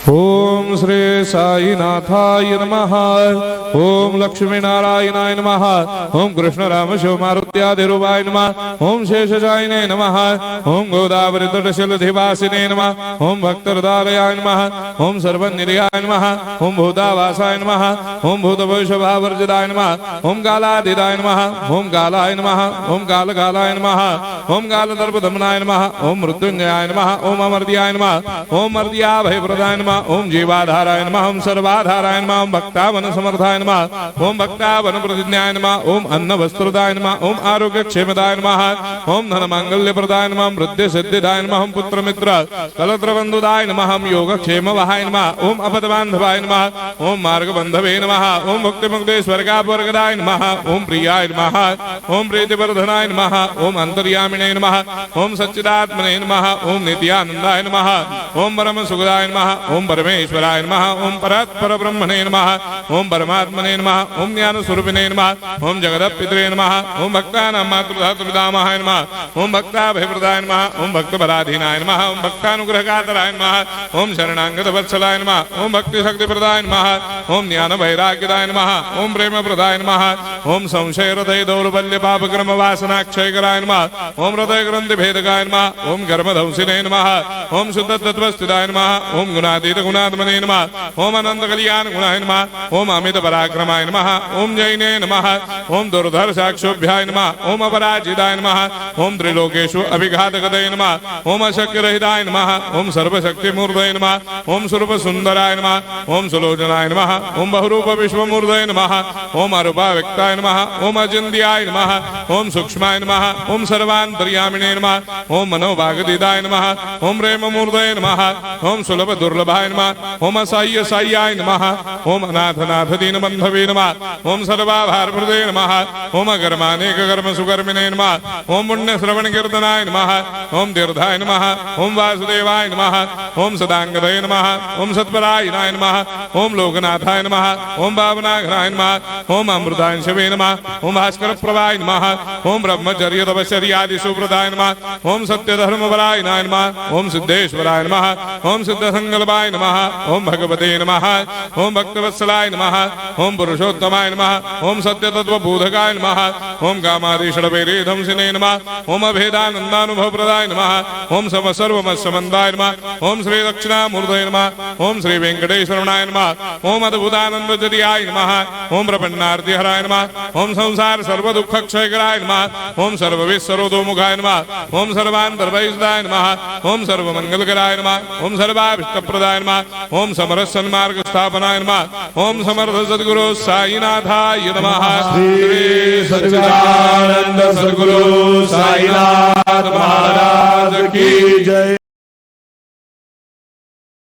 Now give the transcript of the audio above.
ओम श्री साईनाथाय नमः। ओम लक्ष्मी नारायणाय नमः। ओम कृष्ण राम शिव मारुत्यादिरूपाय नमः। ओम शेषशायिने नमः। ओम गोदावरी तटशिलधिवासिने नमः। ओम भक्तहृदयाय नमः। ओम सर्वनिलयाय नमः। ओम भूतावासाय नमः। ओम भूतभविष्यभावर्जिताय नमः। ओम कालातीताय नमः। ओम कालाय नमः। ओम कालकालाय नमः। ओम कालदर्पदमनाय नमः। ओम मृत्युंजयाय नमः। ओम अमर्त्याय नमः। ओम मर्त्याभयप्रदाय नमः। ओम जीवाधाराय नमः। ओम सर्वाधाराय नमः। ओम भक्तावन समर्थाय नमः। ओम भक्तावन प्रतिज्ञाय नमः। ओम अन्न वस्त्रदाय नमः। ओम आरोग्य क्षेमदाय नमः। ओम धन मांगल्य प्रदाय नमः। वृद्धि सिद्धिदाय नमः। ओम पुत्र मित्र कलत्र बंधुदाय नमः। ओम योग क्षेम वहाय नमः। ओम अपद बांधवाय नमः। ओम मार्ग बंधवे नमः। ओम भक्ति मुक्ति स्वर्गापवर्गदाय नमः। ओम प्रियाय नमः। ओम प्रीतिवर्धनाय नमः। ओम अंतर्यामिने नमः। ओम सच्चिदात्मने नमः। ओम नित्यानंदाय नमः। ओम परम सुखदाय नमः। ओम परमेश्वराय नमः। ओम परात्पर ब्रह्मणे नमः। ओम परमात्मने नमः। ओम ज्ञान स्वरूपिणे नमः। ओम जगदपितरे नमः। ओम भक्तानां मातृधातुर्धामाय नमः। ओम भक्ताभयप्रदाय नमः। ओम भक्तपराधीनाय नमः। ओम भक्तानुग्रहकातराय नमः। ओम शरणागतवत्सलाय नमः। ओम भक्तिशक्तिप्रदाय नमः। ओम ज्ञान वैराग्यदाय नमः। ओम प्रेमप्रदाय नमः। ओम संशय हृदय दौर्बल्य पापक्रम वासनाक्षयकराय नमः। ओम हृदय ग्रंथि भेदकाय नमः। ओम कर्मधंसिने नमः। ओम शुद्ध तत्वस्थिताय नमः। ओम गुणातीत गुणात्मने नमः। ओम अनंत कल्याण गुणाय नमः। ओम अमित पराक्रमाय नमः। ओम जैने नमः। ओम दुर्धर साक्षोभ्याय नमः। ओम अपराजिताय नमः। ओम त्रिलोकेषु अभिघातगतये नमः। ओम अशक्य रहिताय नमः। ओम सर्वशक्ति मूर्धये नमः। ओम स्वरूप सुंदराय नमः। ओम सुलोचनाय नमः। ओम बहुरूप विश्वमूर्धये नमः। ओम अरूपाव्यक्ताय नमः। ओम अचिन्त्याय नमः। ओम सूक्ष्माय नमः। ओम सर्वान्तर्यामिने नमः। ओम मनोभागतीताय नमः। ओम प्रेममूर्धये नमः। ओम सुलभ दुर्लभाय नमः। ओम असाह्य साह्याय नमः। ओम अनाथनाथ दीनबन्धवे नमः। ओम सर्वाभारप्रदे नमः। ओम अकर्मानेक कर्म सुकर्मिणे नमः। ओम पुण्य श्रवण कीर्तनाय नमः। ओम तीर्थाय नमः। ओम वासुदेवाय नमः। ओम सदांगदये नमः। ओम सत्परायणाय नमः। ओम लोकनाथाय नमः। ओम भावनाघनाय नमः। ओम अमृतांशवे नमः। ओम भास्कर प्रभाय नमः। ओम ब्रह्मचर्य तपश्चर्यादि सुप्रदाय नमः। ओम सत्यधर्मपरायणाय नमः। ओम सिद्धेश्वराय नमः। ओम सिद्ध संकल्पाय नमः। ओम भगवते नमः। ओम भक्तवत्सलाय नमः। ओम पुरुषोत्तमाय नमः। ओम सत्य तत्वबोधकाय नमः। ओम कामादिषडवैरेधंसिने नमः। ओम अभेदानंदानुभव प्रदाय नमः। ओम सर्वमस्समन्दाय नमः। ओम श्री दक्षिणामूर्तये नमः। ओम श्री वेंकटेश्वरनाय नमः। ओम अद्भुतानंदजरियाय नमः। ओम प्रपन्नार्तिहराय नमः। ओम संसार सर्व दुख क्षयकराय नमः। ओम सर्वविश्वरोधोमुखाय नमः। ओम सर्वान्तर्वैसदाय नमः। ओम सर्वमंगलकराय नमः। ओम सर्वाभिष्टप्रदाय नमः। ओम समरस सन्मार्ग स्थापनाय नमः। ओम समर्थ सद्गुरु साईनाथाय नमः। श्री सच्चिदानंद सद्गुरु साईनाथ